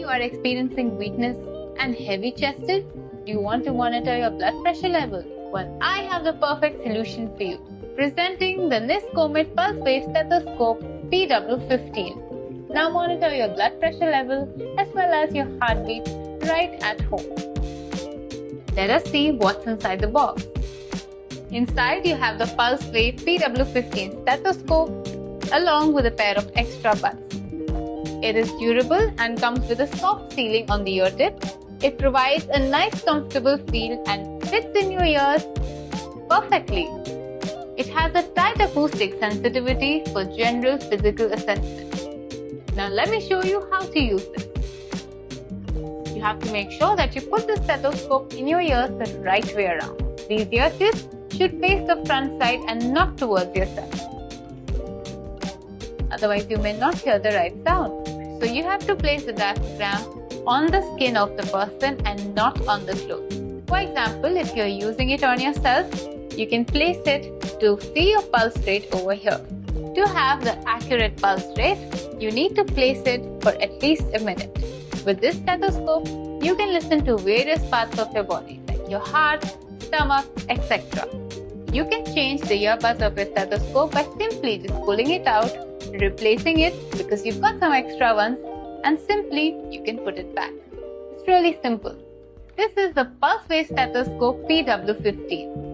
are experiencing weakness and heavy chested? Do you want to monitor your blood pressure level? Well, I have the perfect solution for you. Presenting the Niscomed Pulse Wave Stethoscope PW-15. Now monitor your blood pressure level as well as your heartbeat right at home. Let us see what's inside the box. Inside you have the Pulse Wave PW-15 stethoscope along with a pair of extra buds. It is durable and comes with a soft sealing on the ear tip. It provides a nice comfortable feel and fits in your ears perfectly. It has a tight acoustic sensitivity for general physical assessment. Now let me show you how to use this. You have to make sure that you put the stethoscope in your ears the right way around. These ear tips should face the front side and not towards yourself. Otherwise you may not hear the right sound. So you have to place the diaphragm on the skin of the person and not on the clothes. For example, if you are using it on yourself, you can place it to see your pulse rate over here. To have the accurate pulse rate, you need to place it for at least a minute. With this stethoscope, you can listen to various parts of your body like your heart, stomach, etc. You can change the earbuds of your stethoscope by simply just pulling it out, replacing it because you've got some extra ones, and simply you can put it back. It's really simple. This is the Pulse Wave Stethoscope PW-15.